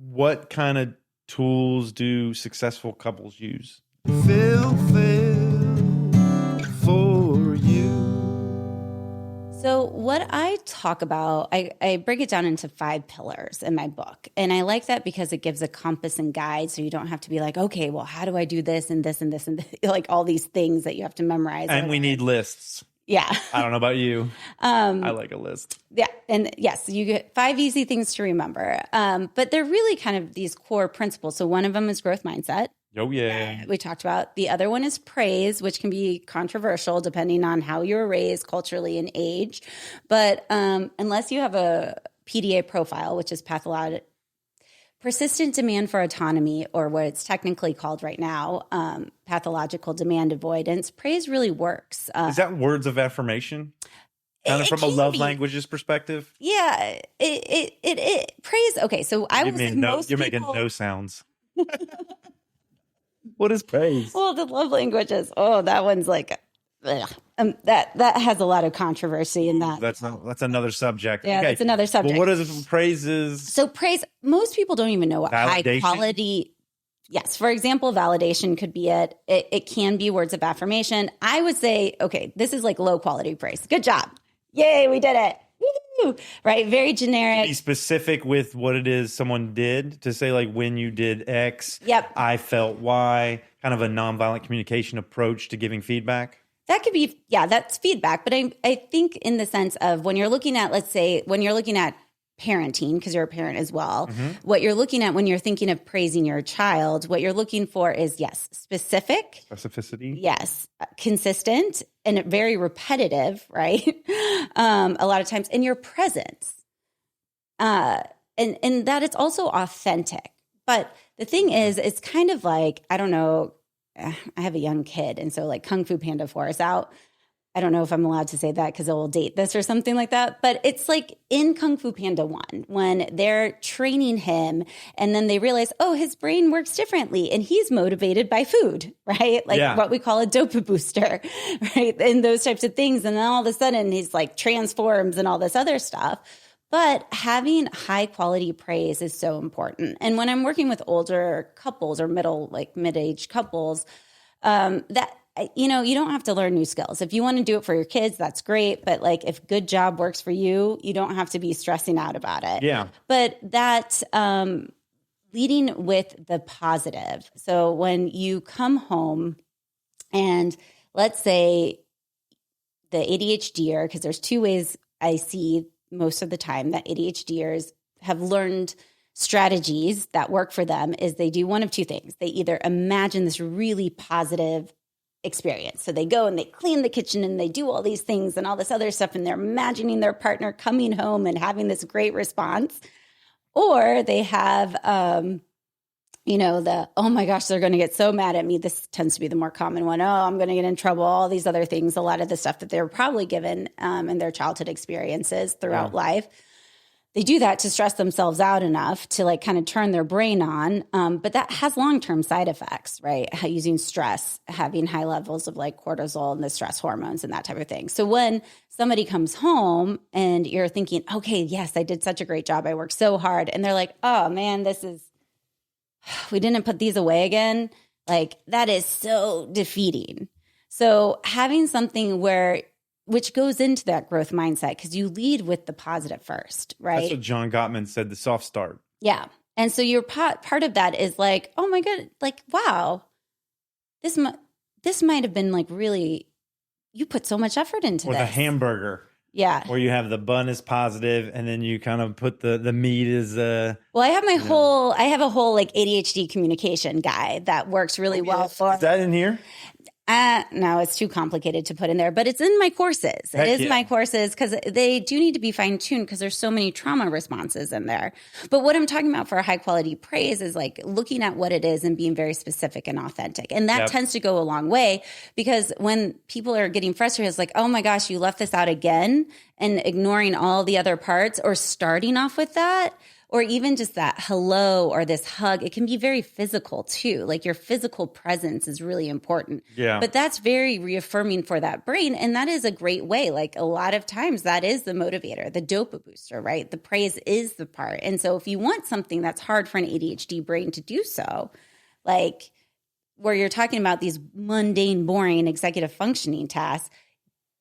what kind of tools do successful couples use? Phil for you. So what I talk about, I break it down into 5 pillars in my book. And I like that because it gives a compass and guide. So you don't have to be like, okay, well, how do I do this and this and this and this? Like all these things that you have to memorize. And we need lists. Yeah. I don't know about you. I like a list. Yeah. And yes, you get 5 easy things to remember. But they're really kind of these core principles. So one of them is growth mindset. Oh, yeah. We talked about. The other one is praise, which can be controversial depending on how you were raised culturally and age. But unless you have a PDA profile, which is persistent demand for autonomy, or what it's technically called right now, pathological demand avoidance, praise really works. Is that words of affirmation? Kind of from a love languages perspective? Yeah. It praise. Okay. So I was you're making no sounds. What is praise? Well, the love languages. Oh, that one's like, that has a lot of controversy in that. That's another subject. Yeah, that's another subject. Well, what is praise? So praise, most people don't even know what high quality. Yes. For example, validation could be it. It can be words of affirmation. I would say, okay, this is like low quality praise. Good job. Yay, we did it. Woo! Right? Very generic. Be specific with what it is someone did, to say like when you did X, yep, I felt Y, kind of a nonviolent communication approach to giving feedback. That could be, yeah, that's feedback. But I think in the sense of when you're looking at, let's say, when you're looking at parenting, because you're a parent as well, what you're looking at when you're thinking of praising your child, what you're looking for is, yes, specificity. Yes. Consistent and very repetitive, right? A lot of times in your presence. And that it's also authentic. But the thing is, it's kind of like, I don't know, I have a young kid. And so like Kung Fu Panda 4 is out. I don't know if I'm allowed to say that because it will date this or something like that. But it's like in Kung Fu Panda 1, when they're training him and then they realize, oh, his brain works differently and he's motivated by food, right? Like what we call a dopa booster, right? And those types of things. And then all of a sudden he's like transforms and all this other stuff. But having high quality praise is so important. And when I'm working with older couples or mid-age couples, that, you know, you don't have to learn new skills. If you want to do it for your kids, that's great. But like, if good job works for you, you don't have to be stressing out about it. Yeah. But that leading with the positive. So when you come home and let's say the ADHDer, because there's 2 ways I see most of the time that ADHDers have learned strategies that work for them, is they do one of 2 things. They either imagine this really positive experience. So they go and they clean the kitchen and they do all these things and all this other stuff, and they're imagining their partner coming home and having this great response. Or they have, oh my gosh, they're going to get so mad at me. This tends to be the more common one. Oh, I'm going to get in trouble. All these other things, a lot of the stuff that they were probably given in their childhood experiences throughout life. They do that to stress themselves out enough to like kind of turn their brain on. But that has long-term side effects, right? Using stress, having high levels of like cortisol and the stress hormones and that type of thing. So when somebody comes home and you're thinking, okay, yes, I did such a great job. I worked so hard. And they're like, oh man, we didn't put these away again. Like that is so defeating. So having something which goes into that growth mindset, because you lead with the positive first, right? That's what John Gottman said, the soft start. Yeah. And so your part of that is like, oh my God, like, wow, this might have been like really, you put so much effort into this. Or the hamburger. Yeah. Where you have the bun is positive and then you kind of put the meat is well, I have I have a whole like ADHD communication guy that works really well for. Is that in here? No, it's too complicated to put in there, but it's in my courses. It is my courses because they do need to be fine-tuned because there's so many trauma responses in there. But what I'm talking about for high quality praise is like looking at what it is and being very specific and authentic. And that tends to go a long way, because when people are getting frustrated, it's like, oh my gosh, you left this out again, and ignoring all the other parts or starting off with that. or even just that hello or this hug. It can be very physical too. Like your physical presence is really important. Yeah. But that's very reaffirming for that brain. And that is a great way. Like a lot of times that is the motivator, the dopa booster, right? The praise is the part. And so if you want something that's hard for an ADHD brain to do so, like where you're talking about these mundane, boring executive functioning tasks,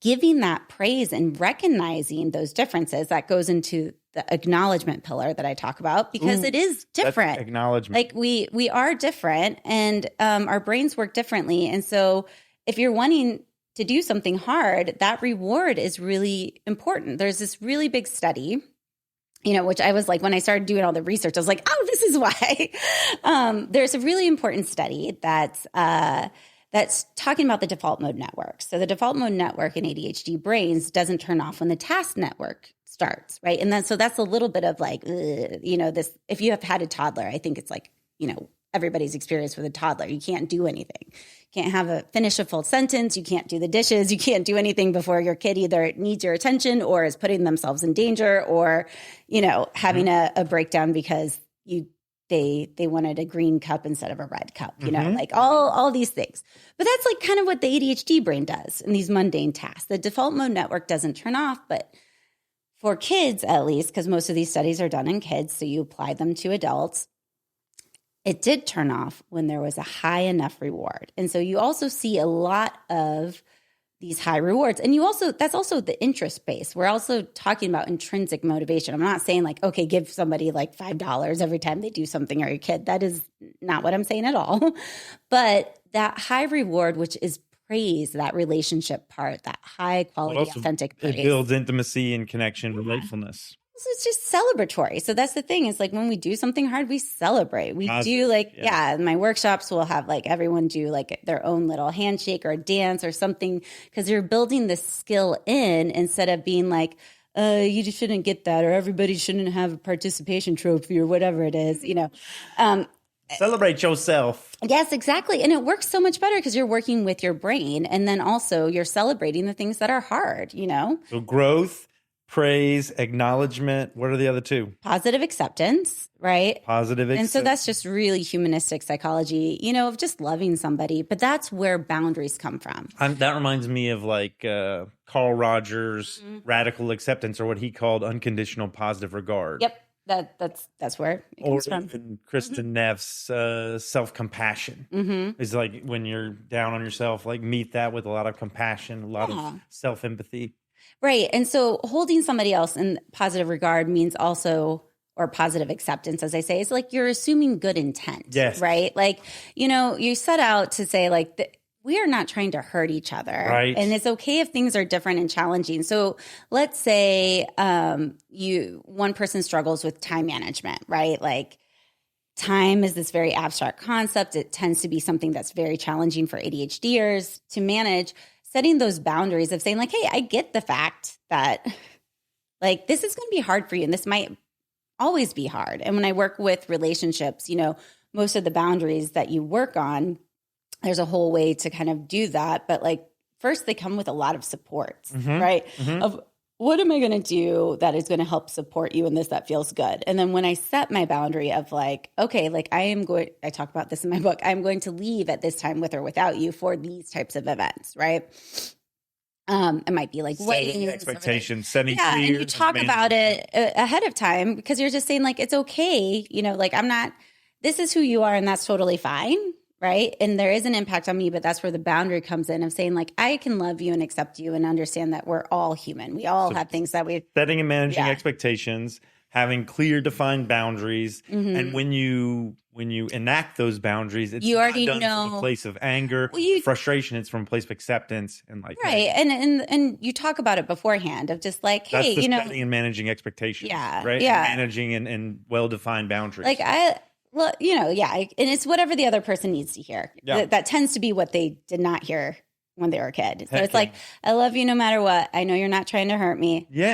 giving that praise and recognizing those differences, that goes into the acknowledgement pillar that I talk about, because it is different. Acknowledgement. Like we are different, and our brains work differently. And so if you're wanting to do something hard, that reward is really important. There's this really big study, which I was like, when I started doing all the research, I was like, oh, this is why. There's a really important study that's talking about the default mode network. So the default mode network in ADHD brains doesn't turn off when the task network starts, right? And then so that's a little bit of like, this. If you have had a toddler, I think it's like, everybody's experience with a toddler. You can't do anything. You can't finish a full sentence. You can't do the dishes. You can't do anything before your kid either needs your attention or is putting themselves in danger, or having a breakdown because they wanted a green cup instead of a red cup, like all these things. But that's like kind of what the ADHD brain does in these mundane tasks. The default mode network doesn't turn off, but for kids at least, because most of these studies are done in kids, so you apply them to adults, it did turn off when there was a high enough reward. And so you also see a lot of these high rewards. And that's also the interest base. We're also talking about intrinsic motivation. I'm not saying like, okay, give somebody like $5 every time they do something, or your kid. That is not what I'm saying at all. But that high reward, which is praise, that relationship part, that high quality, authentic praise. It builds intimacy and connection, relatefulness. So it's just celebratory. So that's the thing, is like when we do something hard, we celebrate. We do like, my workshops will have like everyone do like their own little handshake or dance or something, because you're building this skill in, instead of being like, you just shouldn't get that, or everybody shouldn't have a participation trophy, or whatever it is, Celebrate yourself. Yes, exactly. And it works so much better because you're working with your brain, and then also you're celebrating the things that are hard, So growth, praise, acknowledgement. What are the other two? Positive acceptance, right? Positive acceptance. And so that's just really humanistic psychology, of just loving somebody. But that's where boundaries come from. That reminds me of like Carl Rogers' radical acceptance, or what he called unconditional positive regard. Yep. That's where it comes from. And Kristen Neff's self-compassion is like, when you're down on yourself, like meet that with a lot of compassion, a lot of self-empathy. Right. And so holding somebody else in positive regard means also, or positive acceptance, as I say, is like you're assuming good intent. Yes. Right. Like, you set out to say like, we are not trying to hurt each other. Right. And it's okay if things are different and challenging. So let's say one person struggles with time management, right? Like time is this very abstract concept. It tends to be something that's very challenging for ADHDers to manage. Setting those boundaries of saying like, hey, I get the fact that like this is going to be hard for you, and this might always be hard. And when I work with relationships, most of the boundaries that you work on, there's a whole way to kind of do that. But like first they come with a lot of supports, right? Of what am I going to do that is going to help support you in this that feels good? And then when I set my boundary of like, okay, like I talk about this in my book, I'm going to leave at this time with or without you for these types of events, right? It might be like setting expectations, setting clear, and you talk about it ahead of time, because you're just saying like, it's okay. Like this is who you are, and that's totally fine. Right. And there is an impact on me, but that's where the boundary comes in, of saying like, I can love you and accept you and understand that we're all human. We all have things that we setting and managing expectations, having clear defined boundaries. And when you enact those boundaries, it's you already not done know from a place of anger, frustration. It's from a place of acceptance and like, right. And you talk about it beforehand of just like, hey, that's the setting and managing expectations. Yeah. Right. Yeah. And managing and well-defined boundaries. Like well, and it's whatever the other person needs to hear. Yeah. That tends to be what they did not hear when they were a kid. So it's yeah. like, I love you no matter what. I know you're not trying to hurt me. Yeah.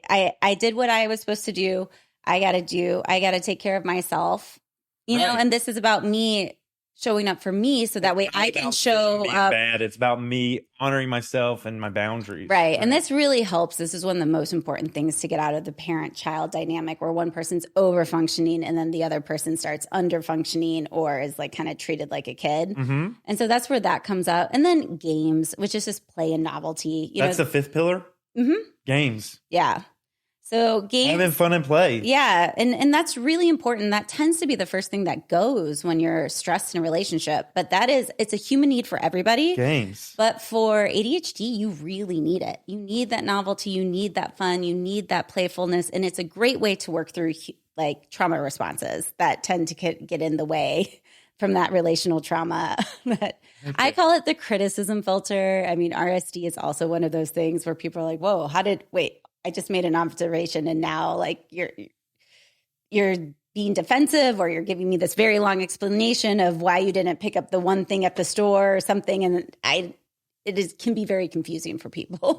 I did what I was supposed to do. I got to take care of myself, you know, and this is about me showing up for me so that way I can show being up. bad. It's about me honoring myself and my boundaries. Right. And this really helps. This is one of the most important things to get out of the parent-child dynamic where one person's over-functioning and then the other person starts under-functioning or is like kind of treated like a kid. And so that's where that comes out. And then games, which is just play and novelty. That's the fifth pillar? Games. Yeah. So games. Having fun and play. Yeah. And that's really important. That tends to be the first thing that goes when you're stressed in a relationship. But it's a human need for everybody. Games. But for ADHD, you really need it. You need that novelty. You need that fun. You need that playfulness. And it's a great way to work through like trauma responses that tend to get in the way from that relational trauma. I call it the criticism filter. I mean, RSD is also one of those things where people are like, whoa, I just made an observation and now like you're being defensive or you're giving me this very long explanation of why you didn't pick up the one thing at the store or something. And can be very confusing for people.